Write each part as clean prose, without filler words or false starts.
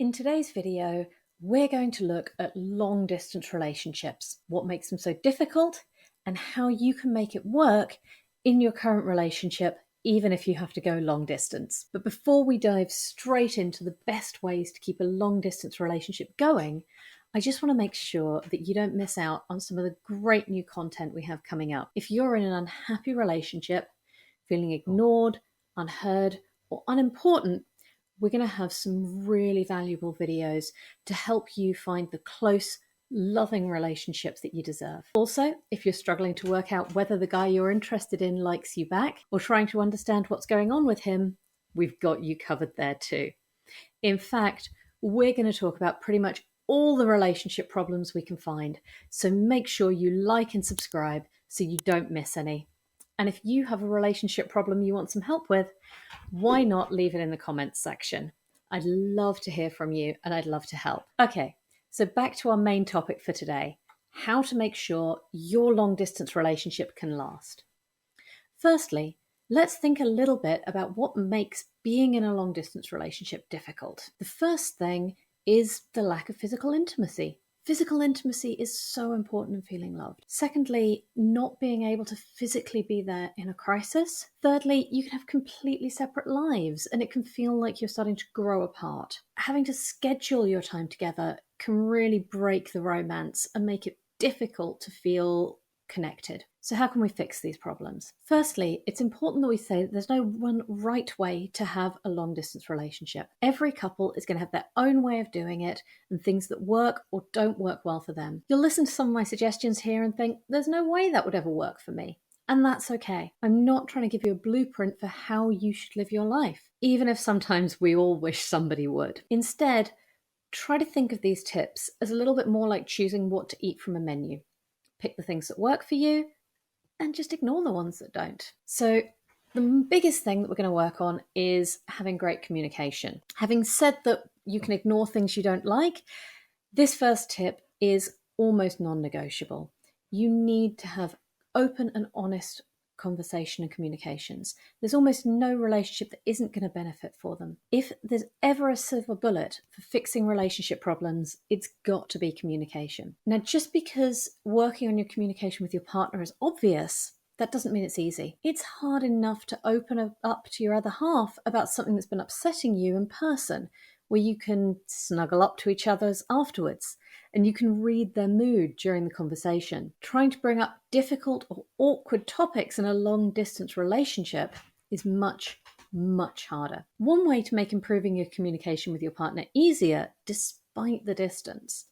In today's video, we're going to look at long-distance relationships, what makes them so difficult, and how you can make it work in your current relationship, even if you have to go long distance. But before we dive straight into the best ways to keep a long-distance relationship going, I just want to make sure that you don't miss out on some of the great new content we have coming up. If you're in an unhappy relationship, feeling ignored, unheard, or unimportant, we're going to have some really valuable videos to help you find the close, loving relationships that you deserve. Also, if you're struggling to work out whether the guy you're interested in likes you back or trying to understand what's going on with him, we've got you covered there too. In fact, we're going to talk about pretty much all the relationship problems we can find. So make sure you like and subscribe so you don't miss any. And if you have a relationship problem you want some help with, why not leave it in the comments section? I'd love to hear from you and I'd love to help. Okay, so back to our main topic for today, how to make sure your long distance relationship can last. Firstly, let's think a little bit about what makes being in a long distance relationship difficult. The first thing is the lack of physical intimacy. Physical intimacy is so important in feeling loved. Secondly, not being able to physically be there in a crisis. Thirdly, you can have completely separate lives and it can feel like you're starting to grow apart. Having to schedule your time together can really break the romance and make it difficult to feel connected. So how can we fix these problems? Firstly, it's important that we say that there's no one right way to have a long distance relationship. Every couple is going to have their own way of doing it and things that work or don't work well for them. You'll listen to some of my suggestions here and think, there's no way that would ever work for me. And that's okay. I'm not trying to give you a blueprint for how you should live your life, even if sometimes we all wish somebody would. Instead, try to think of these tips as a little bit more like choosing what to eat from a menu. Pick the things that work for you and just ignore the ones that don't. So the biggest thing that we're going to work on is having great communication. Having said that you can ignore things you don't like, this first tip is almost non-negotiable. You need to have open and honest conversation and communications. There's almost no relationship that isn't going to benefit for them. If there's ever a silver bullet for fixing relationship problems, it's got to be communication. Now, just because working on your communication with your partner is obvious, that doesn't mean it's easy. It's hard enough to open up to your other half about something that's been upsetting you in person, where you can snuggle up to each other's afterwards and you can read their mood during the conversation. Trying to bring up difficult or awkward topics in a long distance relationship is much, much harder. One way to make improving your communication with your partner easier, despite the distance,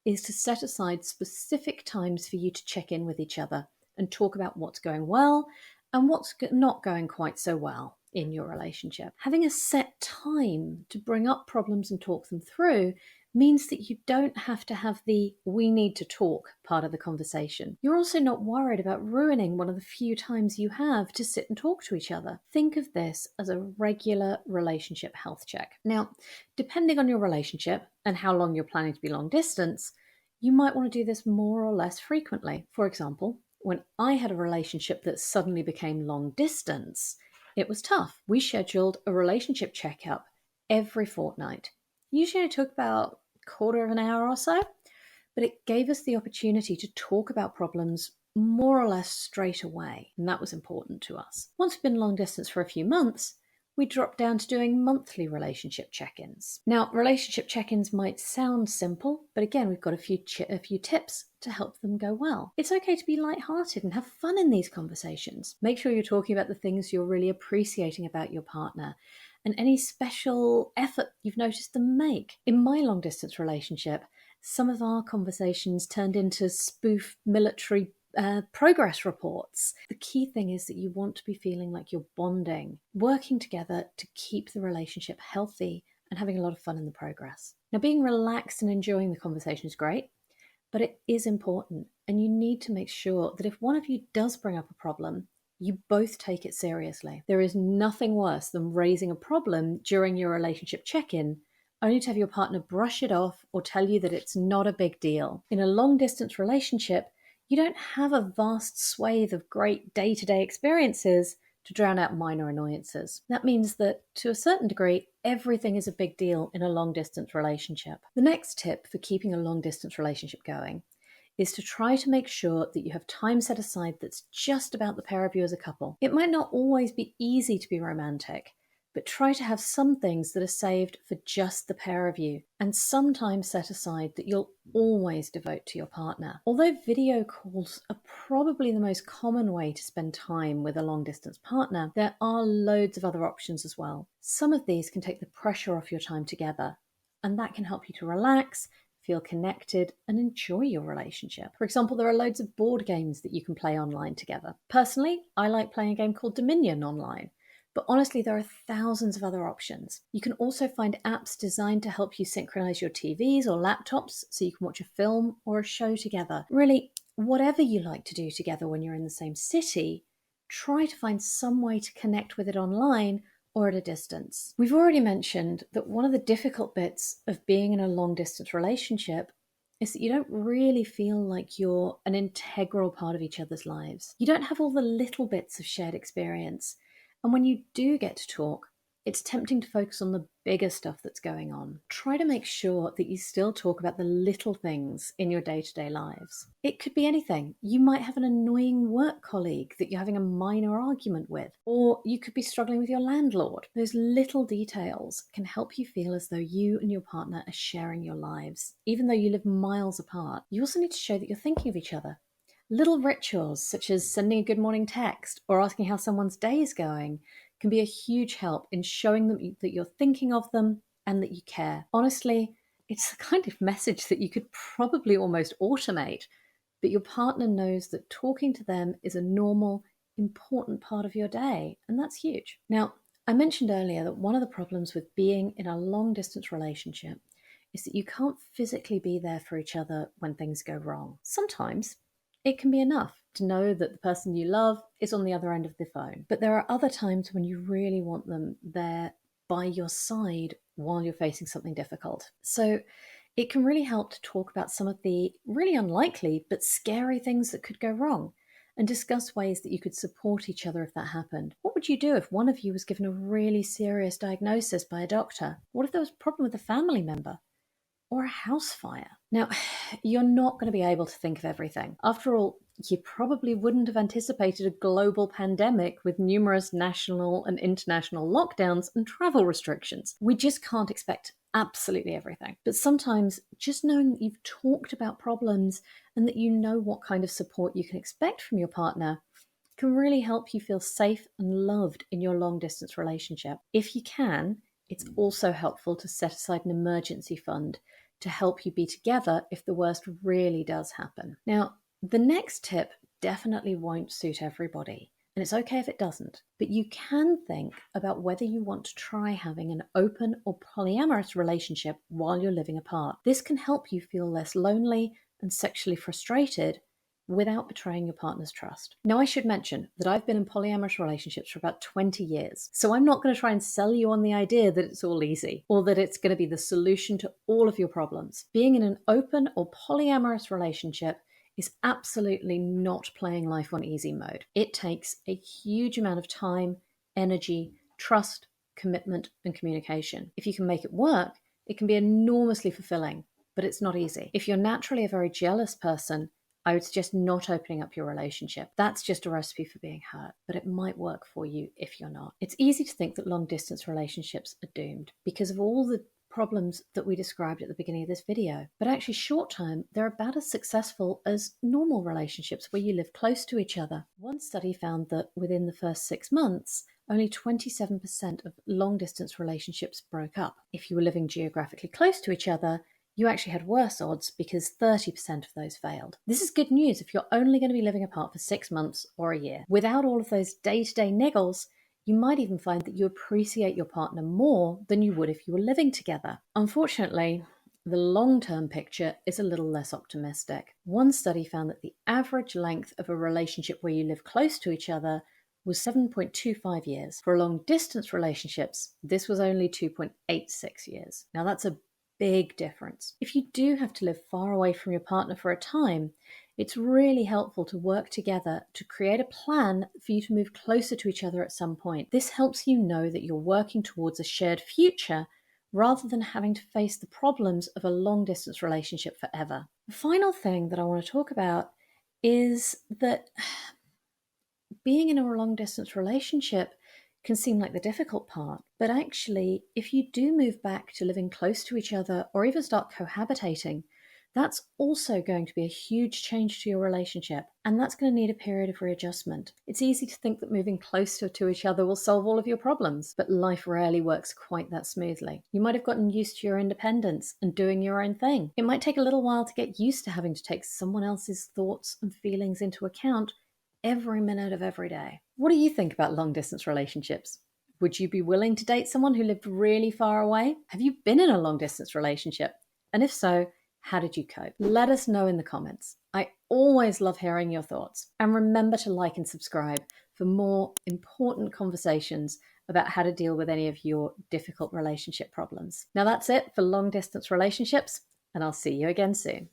is to set aside specific times for you to check in with each other and talk about what's going well and what's not going quite so well in your relationship. Having a set time to bring up problems and talk them through means that you don't have to have the "we need to talk" part of the conversation. You're also not worried about ruining one of the few times you have to sit and talk to each other. Think of this as a regular relationship health check. Now, depending on your relationship and how long you're planning to be long distance, you might want to do this more or less frequently. For example, when I had a relationship that suddenly became long distance, it was tough. We scheduled a relationship checkup every fortnight. Usually it took about a quarter of an hour or so, but it gave us the opportunity to talk about problems more or less straight away, and that was important to us. Once we've been long distance for a few months, we dropped down to doing monthly relationship check-ins. Now, relationship check-ins might sound simple, but again, we've got a few tips to help them go well. It's okay to be lighthearted and have fun in these conversations. Make sure you're talking about the things you're really appreciating about your partner and any special effort you've noticed them make. In my long distance relationship, some of our conversations turned into spoof military progress reports. The key thing is that you want to be feeling like you're bonding, working together to keep the relationship healthy and having a lot of fun in the progress. Now, being relaxed and enjoying the conversation is great, but it is important, and you need to make sure that if one of you does bring up a problem, you both take it seriously. There is nothing worse than raising a problem during your relationship check-in only to have your partner brush it off or tell you that it's not a big deal. In a long distance relationship, you don't have a vast swathe of great day-to-day experiences to drown out minor annoyances. That means that, to a certain degree, everything is a big deal in a long distance relationship. The next tip for keeping a long distance relationship going is to try to make sure that you have time set aside that's just about the pair of you as a couple. It might not always be easy to be romantic, but try to have some things that are saved for just the pair of you, and some time set aside that you'll always devote to your partner. Although video calls are probably the most common way to spend time with a long distance partner, there are loads of other options as well. Some of these can take the pressure off your time together, and that can help you to relax, feel connected, and enjoy your relationship. For example, there are loads of board games that you can play online together. Personally, I like playing a game called Dominion online. But honestly, there are thousands of other options. You can also find apps designed to help you synchronize your TVs or laptops so you can watch a film or a show together. Really, whatever you like to do together when you're in the same city, try to find some way to connect with it online or at a distance. We've already mentioned that one of the difficult bits of being in a long distance relationship is that you don't really feel like you're an integral part of each other's lives. You don't have all the little bits of shared experience. And when you do get to talk, it's tempting to focus on the bigger stuff that's going on. Try to make sure that you still talk about the little things in your day-to-day lives. It could be anything. You might have an annoying work colleague that you're having a minor argument with, or you could be struggling with your landlord. Those little details can help you feel as though you and your partner are sharing your lives, even though you live miles apart. You also need to show that you're thinking of each other. Little rituals, such as sending a good morning text or asking how someone's day is going, can be a huge help in showing them that you're thinking of them and that you care. Honestly, it's the kind of message that you could probably almost automate, but your partner knows that talking to them is a normal, important part of your day, and that's huge. Now, I mentioned earlier that one of the problems with being in a long-distance relationship is that you can't physically be there for each other when things go wrong. Sometimes it can be enough to know that the person you love is on the other end of the phone. But there are other times when you really want them there by your side while you're facing something difficult. So it can really help to talk about some of the really unlikely but scary things that could go wrong and discuss ways that you could support each other if that happened. What would you do if one of you was given a really serious diagnosis by a doctor? What if there was a problem with a family member? Or a house fire? Now, you're not going to be able to think of everything. After all, you probably wouldn't have anticipated a global pandemic with numerous national and international lockdowns and travel restrictions. We just can't expect absolutely everything. But sometimes just knowing that you've talked about problems and that you know what kind of support you can expect from your partner can really help you feel safe and loved in your long distance relationship. If you can, it's also helpful to set aside an emergency fund to help you be together if the worst really does happen. Now, the next tip definitely won't suit everybody, and it's okay if it doesn't, but you can think about whether you want to try having an open or polyamorous relationship while you're living apart. This can help you feel less lonely and sexually frustrated without betraying your partner's trust. Now, I should mention that I've been in polyamorous relationships for about 20 years, so I'm not going to try and sell you on the idea that it's all easy or that it's going to be the solution to all of your problems. Being in an open or polyamorous relationship is absolutely not playing life on easy mode. It takes a huge amount of time, energy, trust, commitment, and communication. If you can make it work, it can be enormously fulfilling, but it's not easy. If you're naturally a very jealous person, I would suggest not opening up your relationship. That's just a recipe for being hurt, but it might work for you if you're not. It's easy to think that long distance relationships are doomed because of all the problems that we described at the beginning of this video. But actually, short term, they're about as successful as normal relationships where you live close to each other. One study found that within the first 6 months, only 27% of long distance relationships broke up. If you were living geographically close to each other, you actually had worse odds because 30% of those failed. This is good news if you're only going to be living apart for 6 months or a year. Without all of those day-to-day niggles, you might even find that you appreciate your partner more than you would if you were living together. Unfortunately, the long-term picture is a little less optimistic. One study found that the average length of a relationship where you live close to each other was 7.25 years. For long-distance relationships, this was only 2.86 years. Now that's a big difference. If you do have to live far away from your partner for a time, It's really helpful to work together to create a plan for you to move closer to each other at some point. This helps you know that you're working towards a shared future rather than having to face the problems of a long distance relationship forever. The final thing that I want to talk about is that being in a long distance relationship can seem like the difficult part, but actually, if you do move back to living close to each other or even start cohabitating, that's also going to be a huge change to your relationship, and that's going to need a period of readjustment. It's easy to think that moving closer to each other will solve all of your problems, but life rarely works quite that smoothly. You might have gotten used to your independence and doing your own thing. It might take a little while to get used to having to take someone else's thoughts and feelings into account every minute of every day. What do you think about long distance relationships? Would you be willing to date someone who lived really far away? Have you been in a long distance relationship? And if so, how did you cope? Let us know in the comments. I always love hearing your thoughts. And remember to like and subscribe for more important conversations about how to deal with any of your difficult relationship problems. Now that's it for long distance relationships, and I'll see you again soon.